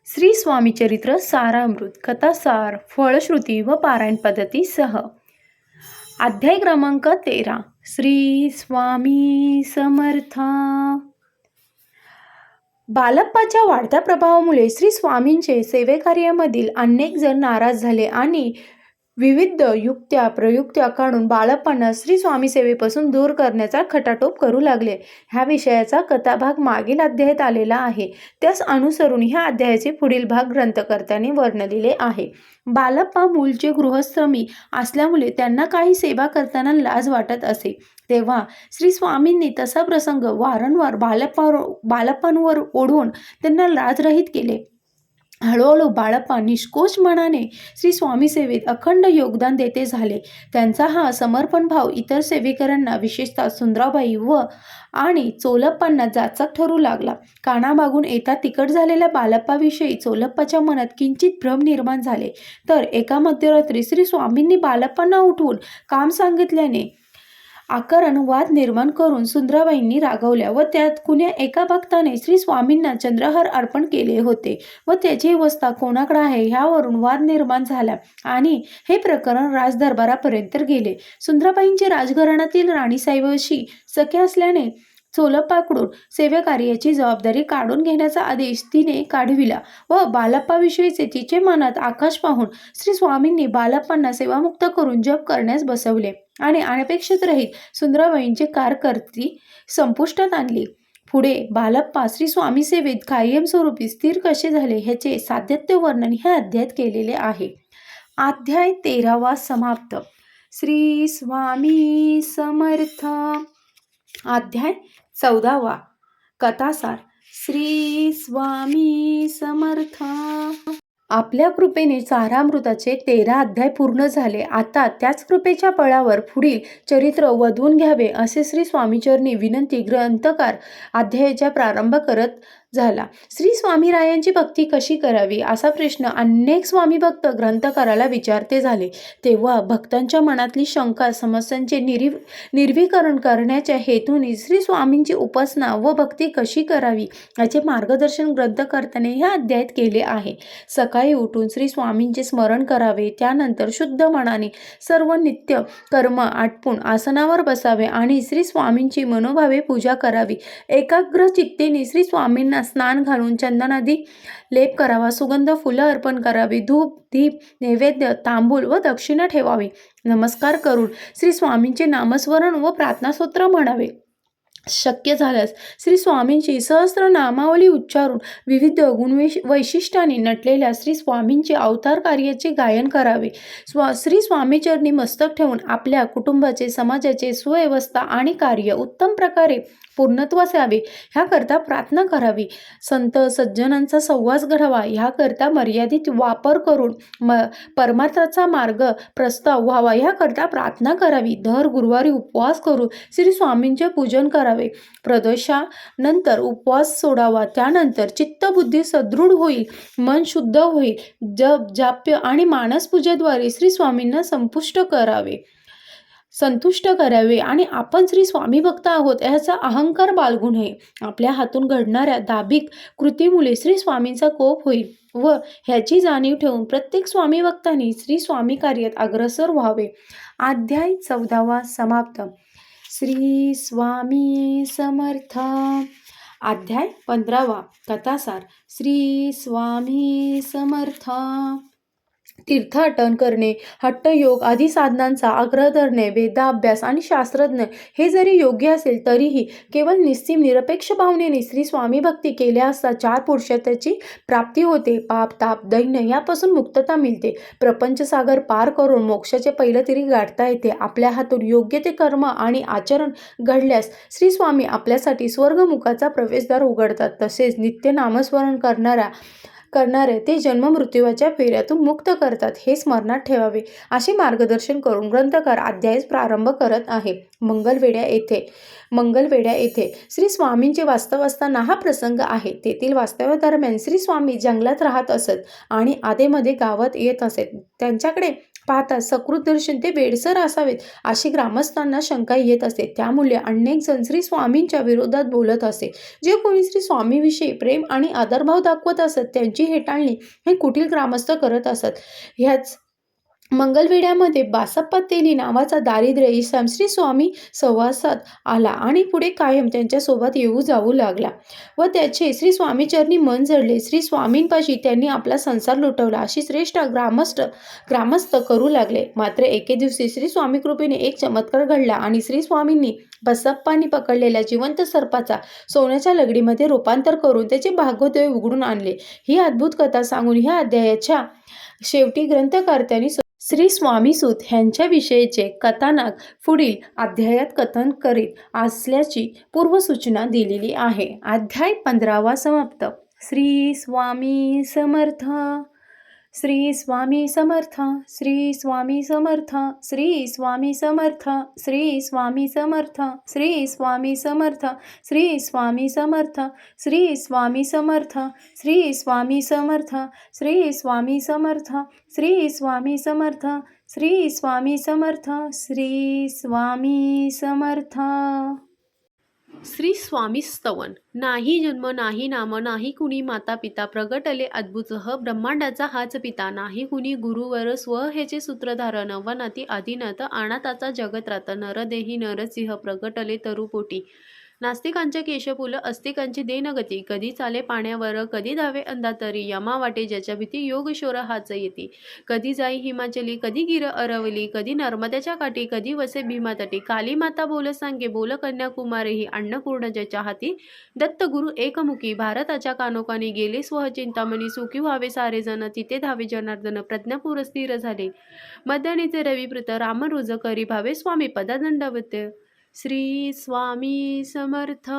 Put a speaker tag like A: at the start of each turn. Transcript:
A: श्री स्वामी चरित्र सारामृत कथासार फळश्रुती व पारायण पद्धतीसह अध्याय क्रमांक 13. श्री स्वामी समर्थ. बालप्पाच्या वाढत्या प्रभावामुळे श्री स्वामींचे सेवेकार्यामधील अनेक जण नाराज झाले आणि विविध युक्त्या प्रयुक्त्या काढून बाळप्पांना श्री स्वामी सेवेपासून दूर करण्याचा खटाटोप करू लागले. ह्या विषयाचा कथाभाग मागील अध्यायात आलेला आहे. त्यास अनुसरून ह्या अध्यायाचे पुढील भाग ग्रंथकर्त्याने वर्णलेले आहे. बाळप्पा मूळचे गृहस्थमी असल्यामुळे त्यांना काही सेवा करताना लाज वाटत असे. तेव्हा श्री स्वामींनी तसा प्रसंग वारंवार बाळप्पांवर ओढून त्यांना लाजरहित केले. हळूहळू बाळप्पा निष्कोच मनाने श्री स्वामी सेवेत अखंड योगदान देते झाले. त्यांचा हा समर्पण भाव इतर सेवेकरांना विशेषतः सुंदराबाई आणि चोलप्पांना जाचक ठरू लागला. कानामागून येता तिकट झालेल्या बाळप्पाविषयी चोलप्पाच्या मनात किंचित भ्रम निर्माण झाले. तर एका मध्यरात्री श्री स्वामींनी बाळप्पांना उठवून काम सांगितल्याने आकारण वाद निर्माण करून सुंदराबाईंनी रागवल्या व त्यात कुण्या एका भक्ताने श्री स्वामींना चंद्रहार अर्पण केले होते व त्याची अवस्था कोणाकडे आहे ह्यावरून वाद निर्माण झाला आणि हे प्रकरण राजदरबारापर्यंत गेले. सुंदराबाईंची राजघराण्यातील राणीसाहेबांशी सख्य असल्याने चोलप्पाकडून सेवेकार्याची जबाबदारी काढून घेण्याचा आदेश तिने काढविला व बाळप्पाविषयीचे तिचे मनात आकाश पाहून श्री स्वामींनी बाळप्पांना सेवामुक्त करून जप करण्यास बसवले आणि अनपेक्षित रहित सुंदराबाईंची कारकिर्दी संपुष्टात आणली. पुढे बाळप्पा श्री स्वामी सेवेत कायमस्वरूपी स्थिर कसे झाले ह्याचे सातत्य वर्णन ह्या अध्यायात केलेले आहे. अध्याय 13 समाप्त. श्री स्वामी समर्थ. अध्याय 14 कथासार. श्री स्वामी समर्थ. आपल्या कृपेने सारामृताचे 13 अध्याय पूर्ण झाले. आता त्याच कृपेच्या बळावर पुढील चरित्र वधवून घ्यावे असे श्री स्वामीचरणी विनंती ग्रंथकार अध्यायाचा प्रारंभ करत झाला. श्री स्वामीरायांची भक्ती कशी करावी असा प्रश्न अनेक स्वामी भक्त ग्रंथकाराला विचारते झाले. तेव्हा भक्तांच्या मनातली शंका समस्यांचे निर्विकरण करण्याच्या हेतूने श्री स्वामींची उपासना व भक्ती कशी करावी याचे मार्गदर्शन ग्रंथकर्त्याने ह्या अध्यायात केले आहे. सकाळी उठून श्री स्वामींचे स्मरण करावे, त्यानंतर शुद्ध मनाने सर्व नित्य कर्म आटपून आसनावर बसावे आणि श्री स्वामींची मनोभावे पूजा करावी. एकाग्र चित्तेने श्री स्वामींना स्नान घालून चंदनादी लेप करावा, सुगंध फुलं अर्पण करावी, धूप दीप नैवेद्य तांबूल व दक्षिणा ठेवावी. नमस्कार करून श्री स्वामींचे नामस्मरण व प्रार्थनास्तोत्र म्हणावे. शक्य झाल्यास श्री स्वामींची सहस्त्र नामावली उच्चारून विविध वैशिष्ट्यांनी नटलेल्या श्री स्वामींचे अवतार कार्याचे गायन करावे. श्री स्वामीचरणी मस्तक ठेवून आपल्या कुटुंबाचे समाजाचे सुव्यवस्था आणि कार्य उत्तम प्रकारे पूर्णत्वास यावे ह्याकरता प्रार्थना करावी. संत सज्जनांचा सहवास घडावा ह्याकरता मर्यादित वापर करून परमार्थाचा मार्ग प्रस्ताव व्हावा ह्याकरता प्रार्थना करावी. दर गुरुवारी उपवास करून श्री स्वामींचे पूजन करावे. प्रदोषानंतर उपवास सोडावा. त्यानंतर चित्तबुद्धी सदृढ होईल, मन शुद्ध होईल. जप जाप्य आणि मानस पूजेद्वारे श्री स्वामींना संतुष्ट करावे आणि आपण श्री स्वामी भक्त आहोत याचा अहंकार बाळगू नये. आपल्या हातून घडणाऱ्या दाभिक कृतीमुळे श्री स्वामींचा कोप होईल व ह्याची जाणीव ठेवून प्रत्येक स्वामी भक्तांनी श्री स्वामी कार्यात अग्रसर व्हावे. अध्याय 14 समाप्त. श्री स्वामी समर्थ. अध्याय 15 कथासार. श्री स्वामी समर्थ. तीर्थाटन करणे, हट्टयोग आदी साधनांचा आग्रह धरणे, वेदाभ्यास आणि शास्त्रज्ञ हे जरी योग्य असेल तरीही केवळ निस्सीम निरपेक्ष भावनेने श्री स्वामी भक्ती केल्या असता 4 पुरुषार्थाची प्राप्ती होते. पाप ताप दैन्य यापासून मुक्तता मिळते. प्रपंचसागर पार करून मोक्षाचे पहिलं तरी गाठता येते. आपल्या हातून योग्य ते कर्म आणि आचरण घडल्यास श्री स्वामी आपल्यासाठी स्वर्गमुखाचा प्रवेशद्वार उघडतात. तसेच नित्य नामस्मरण करणारे ते जन्म मृत्यूच्या फेऱ्यातून मुक्त करतात हे स्मरणात ठेवावे असे मार्गदर्शन करून ग्रंथकार अध्यायास प्रारंभ करत आहे. मंगलवेढा येथे श्री स्वामींचे वास्तव असताना हा प्रसंग आहे. तेथील वास्तव्यादरम्यान श्री स्वामी जंगलात राहत असत आणि आधेमध्ये गावात येत असत. त्यांच्याकडे पाहता सकृत दर्शन ते वेडसर असावेत अशी ग्रामस्थांना शंका येत असे. त्यामुळे अनेक जण श्री स्वामींच्या विरोधात बोलत असे. जे कोणी श्री स्वामीविषयी प्रेम आणि आदरभाव दाखवत असत त्यांची हेटाळणी हे कुटील ग्रामस्थ करत असत. ह्याच मंगलवेढ्यामध्ये बासप्पा तेली नावाचा दारिद्र्य इसम श्री स्वामी सहवासात आला आणि पुढे कायम त्यांच्यासोबत येऊ जाऊ लागला व त्याचे श्री स्वामीचरणी मन जडले. श्री स्वामींपाशी त्यांनी आपला संसार लुटवला अशी श्रेष्ठ ग्रामस्थ करू लागले. मात्र एके दिवशी श्री स्वामी कृपेने एक चमत्कार घडला आणि श्री स्वामींनी बसप्पांनी पकडलेल्या जिवंत सर्पाचा सोन्याच्या लगडीमध्ये रूपांतर करून त्याचे भागवत उघडून आणले. ही अद्भुत कथा सांगून ह्या अध्यायाच्या शेवटी ग्रंथकर्त्यांनी श्री स्वामीसूत ह्यांच्याविषयीचे कथानक पुढील अध्यायात कथन करीत असल्याची पूर्वसूचना दिलेली आहे. अध्याय 15 समाप्त. श्री स्वामी समर्थ. श्री स्वामी समर्थ. श्री स्वामी समर्थ. श्री स्वामी समर्थ. श्री स्वामी समर्थ. श्री स्वामी समर्थ. श्री स्वामी समर्थ. श्री स्वामी समर्थ. श्री स्वामी समर्थ. श्री स्वामी समर्थ. श्री स्वामी समर्थ. श्री स्वामी समर्थ. श्री स्वामी समर्थ. श्री स्वामी स्तवन. नाही जन्म नाही नाम नाही कुणी माता पिता प्रगटले अद्भुत ब्रह्मांडाचा हाच पिता नाही कुणी गुरुवर स्व हेचे सूत्रधारण व नाती आदिनाथ अनाथाचा जगत्रात नरदेही नरसिंह प्रगटले तरुपोटी नास्तिकांचे केशफुल अस्तिकांची देनगती कधी चाले पाण्यावर कधी धावे अंधातरी यमा वाटे ज्याच्या भीती योगशोर हाच येती कधी जाई हिमाचली कधी गिर अरवली कधी नर्मद्याच्या काठी कधी वसे भीमातटी काली माता बोल सांगे बोल कन्याकुमारी ही अन्नपूर्ण ज्याच्या हाती दत्त गुरु एकमुखी भारताच्या कानोकानी गेले स्वचिंतामणी सुखी व्हावे सारे जण तिथे धावे जनार्दन प्रज्ञापूर स्थिर झाले मध्यानीचे रविप्रीत राम रुज करी भावे स्वामी पदादंडवत. श्री स्वामी समर्थ.